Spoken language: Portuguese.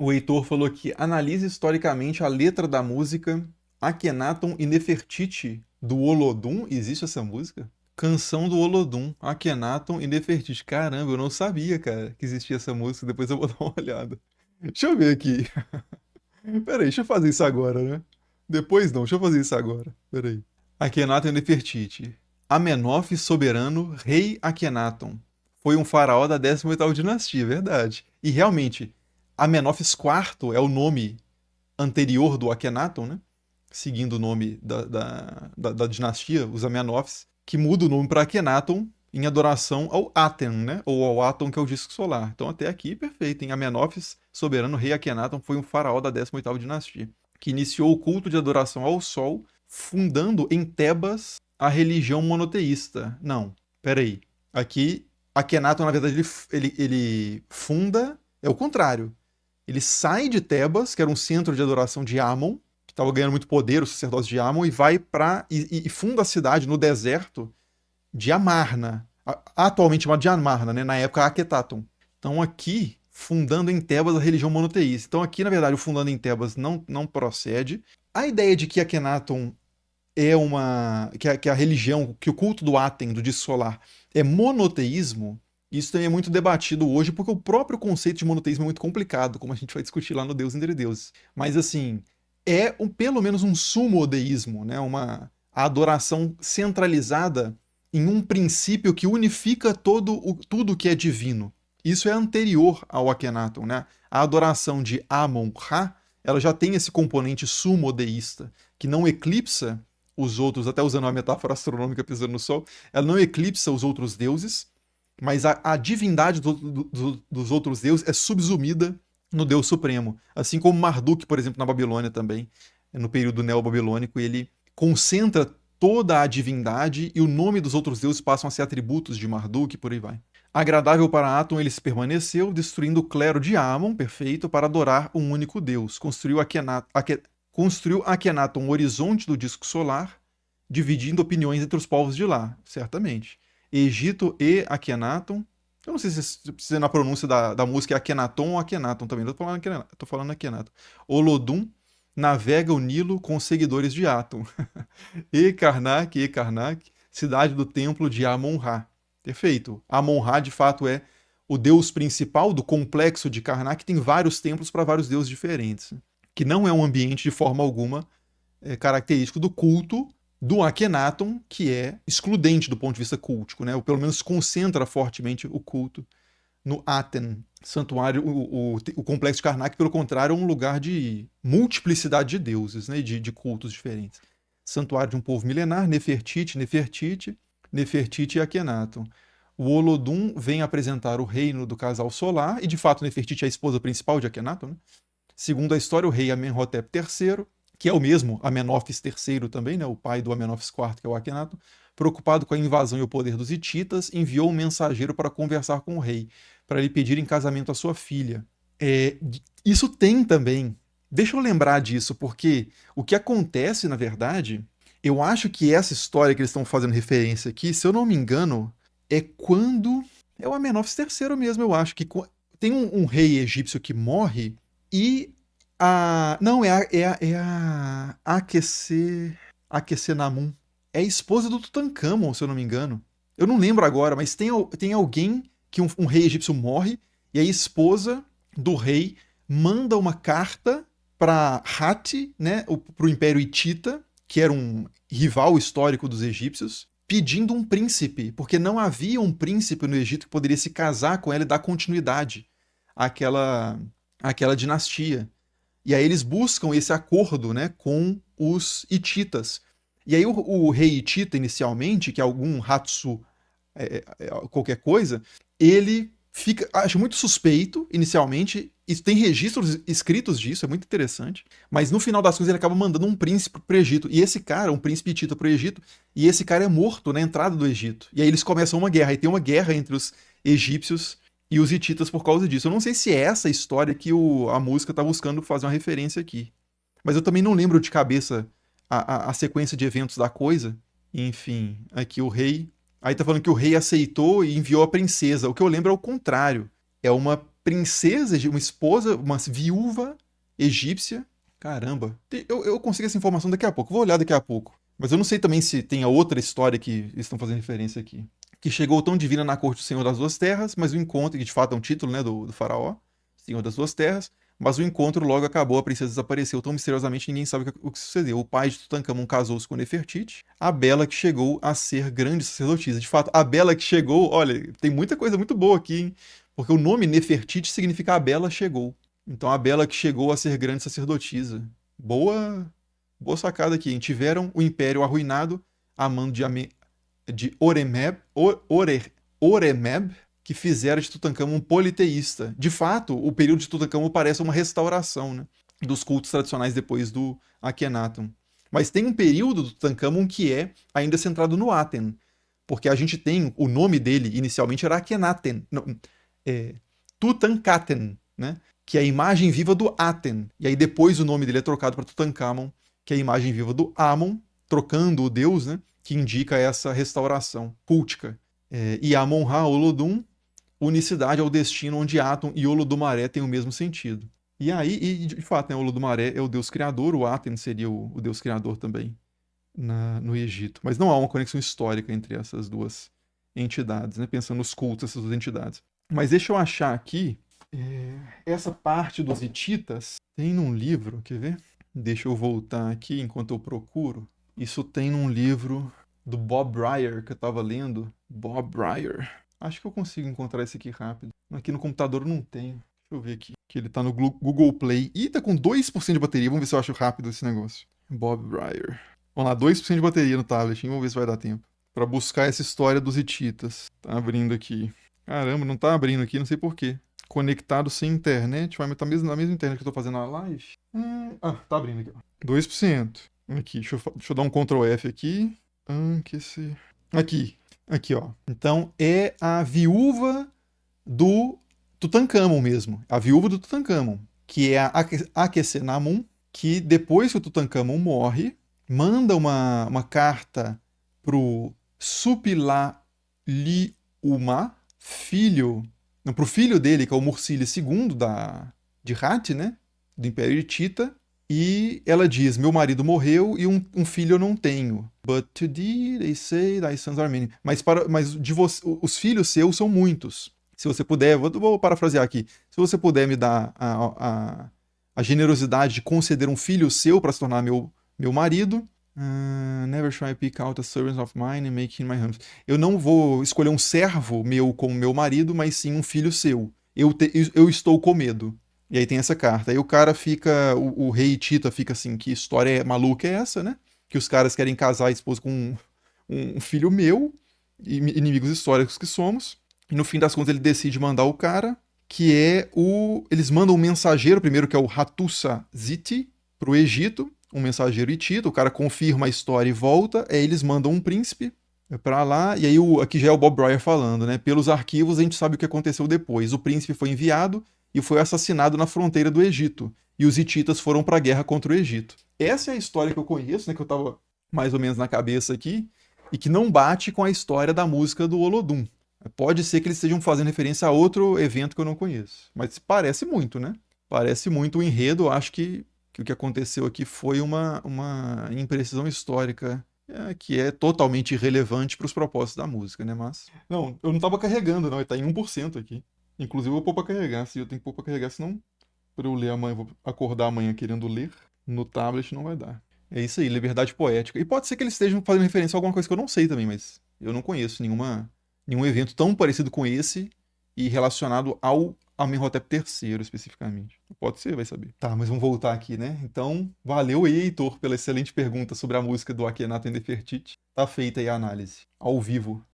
O Heitor falou que analise historicamente a letra da música Akhenaton e Nefertiti do Olodum. Existe essa música? Canção do Olodum, Akhenaton e Nefertiti. Caramba, eu não sabia, cara, que existia essa música. Depois eu vou dar uma olhada. Deixa eu ver aqui. Peraí, deixa eu fazer isso agora, né? Depois não, deixa eu fazer isso agora. Peraí. Akhenaton e Nefertiti. Amenófis soberano, rei Akhenaton. Foi um faraó da 18ª dinastia, verdade. E realmente, Amenófis IV é o nome anterior do Akhenaton, né? Seguindo o nome da dinastia, os Amenófis, que muda o nome para Akhenaton em adoração ao Aten, né? Ou ao Aton, que é o disco solar. Então até aqui, perfeito. Em Amenófis, soberano rei Akhenaton foi um faraó da 18ª dinastia, que iniciou o culto de adoração ao sol, fundando em Tebas a religião monoteísta. Não, peraí. Aqui, Akhenaton, na verdade, ele funda... É o contrário. Ele sai de Tebas, que era um centro de adoração de Amon, que estava ganhando muito poder, o sacerdócio de Amon, e vai para e funda a cidade no deserto de Amarna, atualmente chamada de Amarna, né? Na época Akhetaton. Então aqui, fundando em Tebas a religião monoteísta. Então aqui, na verdade, o fundando em Tebas não procede. A ideia de que Akhenaton é uma... que a religião, que o culto do Aten, do disco solar, é monoteísmo, isso também é muito debatido hoje, porque o próprio conceito de monoteísmo é muito complicado, como a gente vai discutir lá no Deus Entre Deuses. Mas, assim, pelo menos um sumodeísmo, né? A adoração centralizada em um princípio que unifica tudo que é divino. Isso é anterior ao Akhenaton, né? A adoração de Amon-Ra, ela já tem esse componente sumodeísta, que não eclipsa os outros, até usando uma metáfora astronômica pisando no Sol, ela não eclipsa os outros deuses, mas a divindade dos outros deuses é subsumida no Deus Supremo. Assim como Marduk, por exemplo, na Babilônia também, no período neobabilônico, ele concentra toda a divindade e o nome dos outros deuses passam a ser atributos de Marduk e por aí vai. Agradável para Aton, ele se permaneceu, destruindo o clero de Amon, perfeito, para adorar um único Deus. Construiu Akhenaton o horizonte do disco solar, dividindo opiniões entre os povos de lá, certamente. Egito e Akhenaton. Eu não sei se na pronúncia da música é Akhenaton ou Akhenaton também. Tô falando Akhenaton. Olodum navega o Nilo com os seguidores de Aton. E Karnak, cidade do templo de Amon-Ra. Perfeito. Amon-Ra, de fato, é o deus principal do complexo de Karnak, que tem vários templos para vários deuses diferentes. Que não é um ambiente, de forma alguma, característico do culto do Akhenaton, que é excludente do ponto de vista cultico, né? Ou pelo menos concentra fortemente o culto no Aten, santuário, o complexo de Karnak, pelo contrário, é um lugar de multiplicidade de deuses, né? De cultos diferentes. Santuário de um povo milenar, Nefertiti e Akhenaton. O Olodum vem apresentar o reino do casal solar, e de fato Nefertiti é a esposa principal de Akhenaton, né? Segundo a história, o rei Amenhotep III, que é o mesmo Amenófis III também, né, o pai do Amenófis IV, que é o Akhenaton, preocupado com a invasão e o poder dos hititas, enviou um mensageiro para conversar com o rei, para lhe pedir em casamento a sua filha. Isso tem também. Deixa eu lembrar disso, porque o que acontece, na verdade, eu acho que essa história que eles estão fazendo referência aqui, se eu não me engano, é quando. É o Amenófis III mesmo, eu acho, que tem um rei egípcio que morre e não, é a Aquecenamun. É a esposa do Tutankhamon, se eu não me engano. Eu não lembro agora, mas tem alguém que um rei egípcio morre e a esposa do rei manda uma carta para Hati, né, para o Império Hitita, que era um rival histórico dos egípcios, pedindo um príncipe, porque não havia um príncipe no Egito que poderia se casar com ela e dar continuidade àquela dinastia. E aí eles buscam esse acordo, né, com os hititas. E aí o rei hitita, inicialmente, que é algum Hatsu qualquer coisa, ele acho muito suspeito, inicialmente, e tem registros escritos disso, é muito interessante, mas no final das coisas ele acaba mandando um príncipe pro Egito, e esse cara, um príncipe hitita pro Egito, e esse cara é morto na entrada do Egito. E aí eles começam uma guerra, e tem uma guerra entre os egípcios e os hititas por causa disso. Eu não sei se é essa a história que a música tá buscando fazer uma referência aqui. Mas eu também não lembro de cabeça a sequência de eventos da coisa. Enfim, aqui o rei. Aí tá falando que o rei aceitou e enviou a princesa. O que eu lembro é o contrário. É uma princesa, uma esposa, uma viúva egípcia. Caramba. Eu consigo essa informação daqui a pouco. Vou olhar daqui a pouco. Mas eu não sei também se tem a outra história que eles estão fazendo referência aqui. Que chegou tão divina na corte do Senhor das Duas Terras, mas o encontro, que de fato é um título, né, do faraó, Senhor das Duas Terras, mas o encontro logo acabou, a princesa desapareceu tão misteriosamente, ninguém sabe o que sucedeu. O pai de Tutankhamon casou-se com Nefertiti, a Bela que chegou a ser grande sacerdotisa. De fato, a Bela que chegou, olha, tem muita coisa muito boa aqui, hein? Porque o nome Nefertiti significa a Bela chegou. Então a Bela que chegou a ser grande sacerdotisa. Boa sacada aqui, hein? Tiveram o império arruinado a mando de Oremeb, que fizeram de Tutankhamon um politeísta. De fato, o período de Tutankhamon parece uma restauração, né, dos cultos tradicionais depois do Akhenaton. Mas tem um período do Tutankhamon que é ainda centrado no Aten, porque a gente tem, o nome dele inicialmente era Akhenaten, não, Tutankhaten, né, que é a imagem viva do Aten. E aí depois o nome dele é trocado para Tutankhamon, que é a imagem viva do Amon, trocando o deus, né, que indica essa restauração cultica. E Amon-Ra, Olodum, unicidade ao destino, onde Atum e Olodumaré têm o mesmo sentido. E aí, de fato, né, Olodumaré é o deus criador, o Aten seria o deus criador também no Egito. Mas não há uma conexão histórica entre essas duas entidades, né, pensando nos cultos dessas duas entidades. Mas deixa eu achar aqui, essa parte dos hititas tem num livro, quer ver? Deixa eu voltar aqui enquanto eu procuro. Isso tem num livro do Bob Brier que eu tava lendo. Bob Brier. Acho que eu consigo encontrar esse aqui rápido. Aqui no computador eu não tenho. Deixa eu ver aqui. Que ele tá no Google Play. Ih, tá com 2% de bateria. Vamos ver se eu acho rápido esse negócio. Bob Brier. Vamos lá, 2% de bateria no tablet. Vamos ver se vai dar tempo. Pra buscar essa história dos hititas. Tá abrindo aqui. Caramba, não tá abrindo aqui, não sei porquê. Conectado sem internet. Vai estar na mesma internet que eu tô fazendo a live. Tá abrindo aqui. 2%. Aqui, deixa eu dar um Ctrl F aqui. Aqui, ó. Então é a viúva do Tutankhamon mesmo. A viúva do Tutankhamon. Que é a Akhesenamun, que depois que o Tutankhamon morre, manda uma carta pro Supilaliuma, pro filho dele, que é o Mursili II de Hatti, né? Do Império Hitita. E ela diz: meu marido morreu e um filho eu não tenho. But to thee they say thy sons are many. Mas os filhos seus são muitos. Se você puder, vou parafrasear aqui. Se você puder me dar a generosidade de conceder um filho seu para se tornar meu marido. Never shall I pick out a servant of mine and make him my husband. Eu não vou escolher um servo meu como meu marido, mas sim um filho seu. Eu estou com medo. E aí tem essa carta. Aí o cara fica, o rei Tita fica assim, que história maluca é essa, né? Que os caras querem casar a esposa com um filho meu, inimigos históricos que somos. E no fim das contas ele decide mandar o cara, que é eles mandam um mensageiro primeiro, que é o Hattusa Ziti, pro Egito, um mensageiro hitita, o cara confirma a história e volta, aí eles mandam um príncipe pra lá, e aí aqui já é o Bob Brier falando, né? Pelos arquivos a gente sabe o que aconteceu depois. O príncipe foi enviado e foi assassinado na fronteira do Egito. E os hititas foram para a guerra contra o Egito. Essa é a história que eu conheço, né, que eu estava mais ou menos na cabeça aqui, e que não bate com a história da música do Olodum. Pode ser que eles estejam fazendo referência a outro evento que eu não conheço. Mas parece muito, né? Parece muito o enredo. Eu acho que o que aconteceu aqui foi uma imprecisão histórica que é totalmente irrelevante para os propósitos da música, né? Mas. Não, eu não estava carregando, não. Ele está em 1% aqui. Inclusive eu vou pôr pra carregar, se eu tenho que pôr pra carregar, senão pra eu ler amanhã, vou acordar amanhã querendo ler, no tablet não vai dar. É isso aí, liberdade poética. E pode ser que eles estejam fazendo referência a alguma coisa que eu não sei também, mas eu não conheço nenhum evento tão parecido com esse e relacionado ao Amenhotep III especificamente. Pode ser, vai saber. Tá, mas vamos voltar aqui, né? Então, valeu aí, Heitor, pela excelente pergunta sobre a música do Akhenaten e Nefertiti. Tá feita aí a análise, ao vivo.